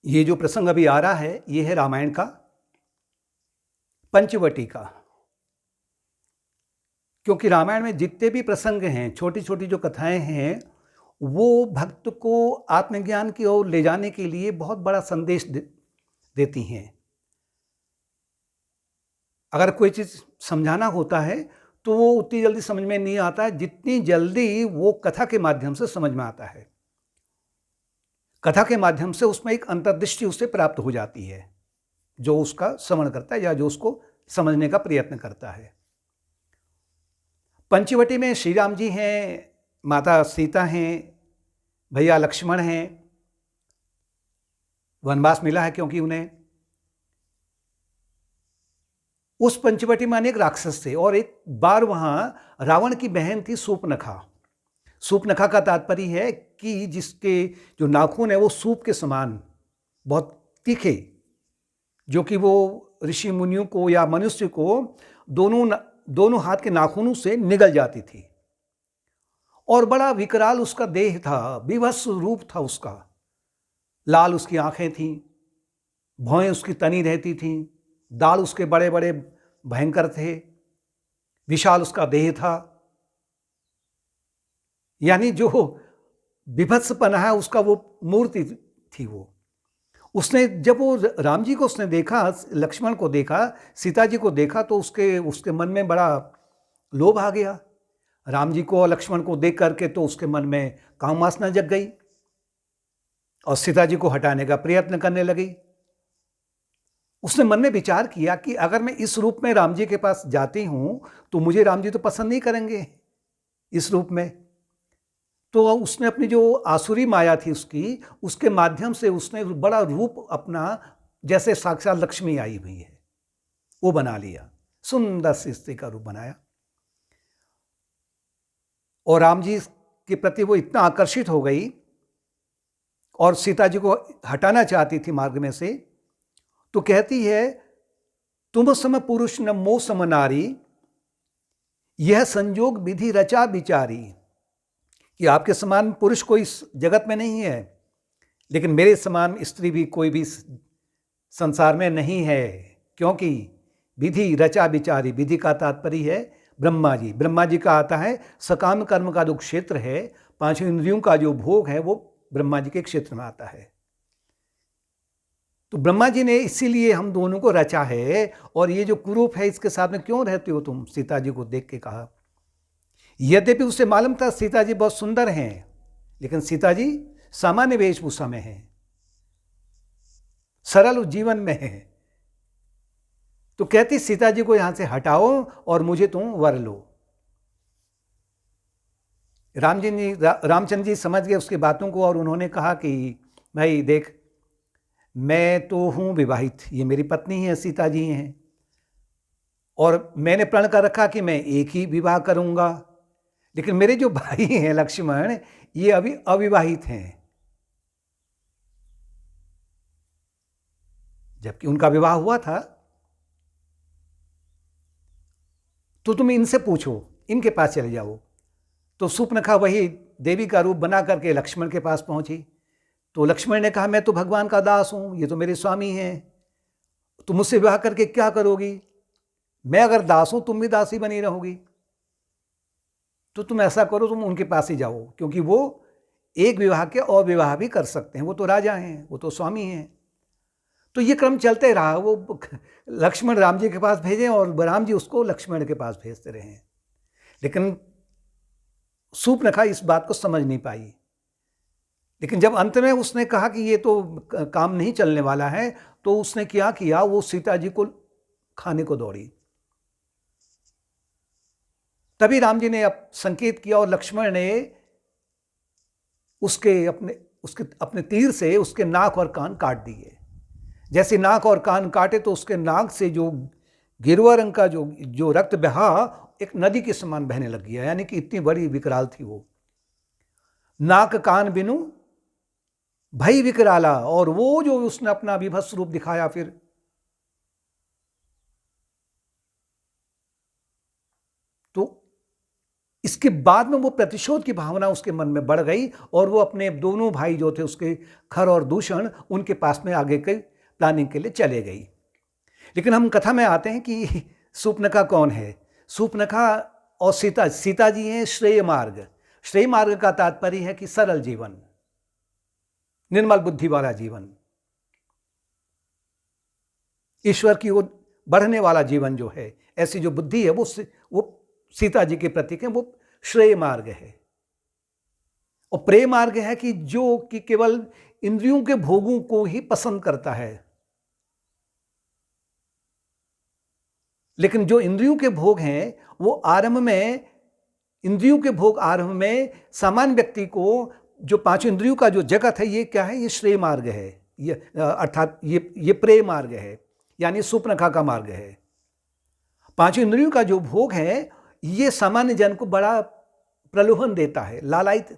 ये जो प्रसंग अभी आ रहा है, ये है रामायण का पंचवटी का। क्योंकि रामायण में जितने भी प्रसंग हैं, छोटी-छोटी जो कथाएँ हैं, वो भक्त को आत्मज्ञान की ओर ले जाने के लिए बहुत बड़ा संदेश देती हैं। अगर कोई चीज़ समझाना होता है, तो वो उतनी जल्दी समझ में नहीं आता है, जितनी जल्दी वो कथा के माध्यम से समझ में आता है। कथा के माध्यम से उसमें एक अंतर्दृष्टि उसे प्राप्त हो जाती है, जो उसका श्रवण करता है या जो उसको समझने का प्रयत्न करता है। पंचवटी में श्री राम जी हैं, माता सीता हैं, भैया लक्ष्मण हैं। वनवास मिला है क्योंकि उन्हें। उस पंचवटी में अनेक राक्षस थे और एक बार वहां रावण की बहन थी सूपनखा। सूपनखा का तात्पर्य है कि जिसके जो नाखून है वो सूप के समान बहुत तीखे, जो कि वो ऋषि मुनियों को या मनुष्य को दोनों हाथ के नाखूनों से निगल जाती थी। और बड़ा विकराल उसका देह था, विभत्स रूप था उसका। लाल उसकी आंखें थीं, भौहें उसकी तनी रहती थीं, दाढ़ उसके बड़े बड़े भयंकर थे, विशाल उसका देह था। यानी जो विभत्सपना है उसका वो मूर्ति थी वो। उसने जब वो राम जी को उसने देखा, लक्ष्मण को देखा, सीता जी को देखा, तो उसके मन में बड़ा लोभ आ गया। राम जी को और लक्ष्मण को देख करके तो उसके मन में कामवासना जग गई और सीता जी को हटाने का प्रयत्न करने लगी। उसने मन में विचार किया कि अगर मैं इस रूप में राम जी के पास जाती हूं तो मुझे राम जी तो पसंद नहीं करेंगे इस रूप में। तो उसने अपनी जो आसुरी माया थी उसके माध्यम से उसने बड़ा रूप अपना, जैसे साक्षात लक्ष्मी आई हुई है, वो बना लिया। सुंदर सी स्त्री का रूप बनाया और राम जी के प्रति वो इतना आकर्षित हो गई और सीता जी को हटाना चाहती थी मार्ग में से। तो कहती है, तुम सम पुरुष न मो सम नारी, यह संजोग विधि रचा विचारी। कि आपके समान पुरुष कोई इस जगत में नहीं है, लेकिन मेरे समान स्त्री भी कोई भी संसार में नहीं है, क्योंकि विधि रचा विचारी। विधि का तात्पर्य है ब्रह्मा जी। ब्रह्मा जी का आता है सकाम कर्म का जो क्षेत्र है, पांचों इंद्रियों का जो भोग है, वो ब्रह्मा जी के क्षेत्र में आता है। तो ब्रह्मा जी ने इसीलिए हम दोनों को रचा है। और ये जो कुरूप है इसके साथ में क्यों रहते हो तुम, सीता जी को देख के कहा। यद्यपि उसे मालूम था सीता जी बहुत सुंदर हैं, लेकिन सीता जी सामान्य वेशभूषा में हैं, सरल जीवन में है। तो कहती सीता जी को यहां से हटाओ और मुझे तुम वर लो। रामचंद्र जी समझ गए उसकी बातों को और उन्होंने कहा कि भाई देख, मैं तो हूं विवाहित, ये मेरी पत्नी है, सीता जी हैं, और मैंने प्रण कर रखा कि मैं एक ही विवाह करूंगा। लेकिन मेरे जो भाई हैं लक्ष्मण, ये अभी अविवाहित हैं, जबकि उनका विवाह हुआ था। तो तुम इनसे पूछो, इनके पास चले जाओ। तो सूपनखा वही देवी का रूप बना करके लक्ष्मण के पास पहुंची। तो लक्ष्मण ने कहा, मैं तो भगवान का दास हूं, ये तो मेरे स्वामी हैं, तुम मुझसे विवाह करके क्या करोगी? मैं अगर दास हूं, तुम भी दासी बनी रहोगी। तो तुम ऐसा करो, तुम उनके पास ही जाओ, क्योंकि वो एक विवाह के और विवाह भी कर सकते हैं, वो तो राजा हैं, वो तो स्वामी हैं। तो ये क्रम चलते रहा। वो लक्ष्मण राम जी के पास भेजे और राम जी उसको लक्ष्मण के पास भेजते रहे। लेकिन सूपनखा इस बात को समझ नहीं पाई। लेकिन जब अंत में उसने कहा कि ये तो काम नहीं चलने वाला है, तो उसने क्या किया, वो सीता जी को खाने को दौड़ी। तभी राम जी ने अब संकेत किया और लक्ष्मण ने उसके अपने तीर से उसके नाक और कान काट दिए। जैसे नाक और कान काटे तो उसके नाक से जो गिरवा रंग का जो रक्त बहा, एक नदी के समान बहने लग गया। यानी कि इतनी बड़ी विकराल थी वो। नाक कान बिनु भई विकराला। और वो जो उसने अपना विभत्स रूप दिखाया, फिर तो इसके बाद में वो प्रतिशोध की भावना उसके मन में बढ़ गई और वो अपने दोनों भाई जो थे उसके खर और दूषण उनके पास में आगे के प्लानिंग के लिए चले गई। लेकिन हम कथा में आते हैं कि शूर्पणखा कौन है। शूर्पणखा और सीता जी हैं श्रेय मार्ग। श्रेय मार्ग का तात्पर्य है कि सरल जीवन, निर्मल बुद्धि वाला जीवन, ईश्वर की ओर बढ़ने वाला जीवन जो है, ऐसी जो बुद्धि है वो सीता जी के प्रतीक है, वो श्रेय मार्ग है। और प्रेम मार्ग है कि जो कि केवल इंद्रियों के भोगों को ही पसंद करता है। लेकिन जो इंद्रियों के भोग हैं वो आरंभ में, इंद्रियों के भोग आरंभ में सामान्य व्यक्ति को, जो पांचों इंद्रियों का जो जगत है ये क्या है, ये श्रेय मार्ग है, ये अर्थात ये प्रेम मार्ग है, यानी शूर्पणखा का मार्ग है। पांचों इंद्रियों का जो भोग है ये सामान्य जन को बड़ा प्रलोभन देता है, लालायित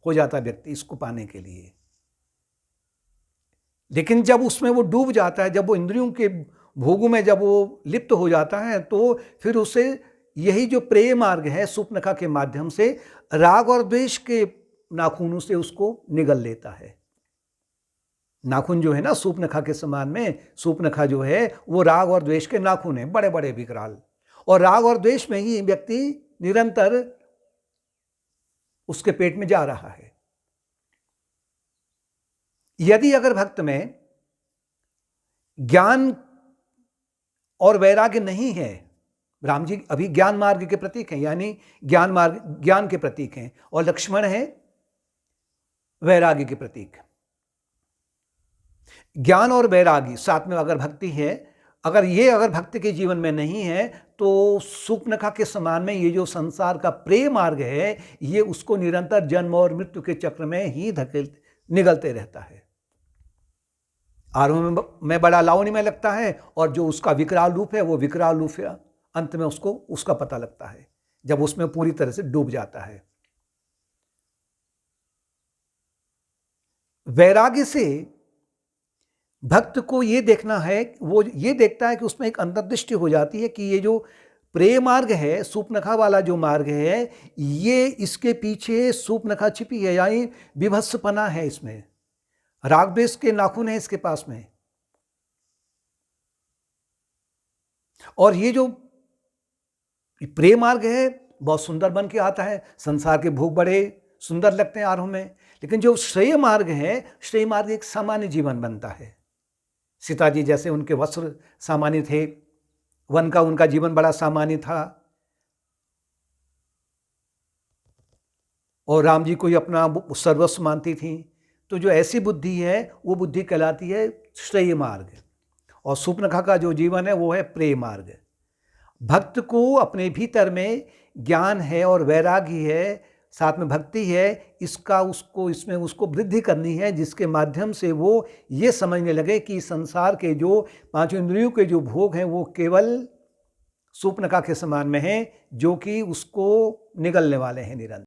हो जाता है व्यक्ति इसको पाने के लिए। लेकिन जब उसमें वो डूब जाता है, जब वो इंद्रियों के भोगों में जब वो लिप्त हो जाता है, तो फिर उसे यही जो प्रेम मार्ग है शूर्पणखा के माध्यम से राग और द्वेष के नाखूनों से उसको निगल लेता है। नाखून जो है ना शूर्पणखा के समान में, शूर्पणखा जो है वो राग और द्वेष के नाखून है, बड़े बड़े विकराल, और राग और द्वेष में ही व्यक्ति निरंतर उसके पेट में जा रहा है। यदि अगर भक्त में ज्ञान और वैराग्य नहीं है, राम जी अभी ज्ञान मार्ग के प्रतीक हैं, यानी ज्ञान के प्रतीक हैं, और लक्ष्मण है वैराग्य के प्रतीक। ज्ञान और वैराग्य साथ में अगर भक्ति है, अगर भक्ति के जीवन में नहीं है, तो शूर्पणखा के समान में ये जो संसार का प्रेम मार्ग है ये उसको निरंतर जन्म और मृत्यु के चक्र में ही निगलते रहता है। आरंभ में बड़ा लावण्यमय लगता है, और जो उसका विकराल रूप है वो विकराल रूप है, अंत में उसको उसका पता लगता है जब उसमें पूरी तरह से डूब जाता है। वैराग्य से भक्त को ये देखना है, वो ये देखता है कि उसमें एक अंतर्दृष्टि हो जाती है कि ये जो प्रेम मार्ग है, शूर्पणखा वाला जो मार्ग है, ये इसके पीछे शूर्पणखा छिपी है, यानी विभत्सपना है इसमें, राग द्वेष के नाखून है इसके पास में। और ये जो प्रेम मार्ग है बहुत सुंदर बन के आता है, संसार के भोग बड़े सुंदर लगते हैं आरंभ में, लेकिन जो श्रेय मार्ग है, श्रेय मार्ग एक सामान्य जीवन बनता है। सीता जी जैसे उनके वस्त्र सामान्य थे, वन का उनका जीवन बड़ा सामान्य था, और राम जी को ही अपना सर्वस्व मानती थी। तो जो ऐसी बुद्धि है वो बुद्धि कहलाती है श्रेय मार्ग, और शूर्पणखा का जो जीवन है वो है प्रेम मार्ग। भक्त को अपने भीतर में ज्ञान है और वैराग्य है, साथ में भक्ति है, इसमें उसको वृद्धि करनी है, जिसके माध्यम से वो ये समझने लगे कि संसार के जो पांचों इंद्रियों के जो भोग हैं वो केवल शूर्पणखा के समान में हैं, जो कि उसको निगलने वाले हैं निरंतर।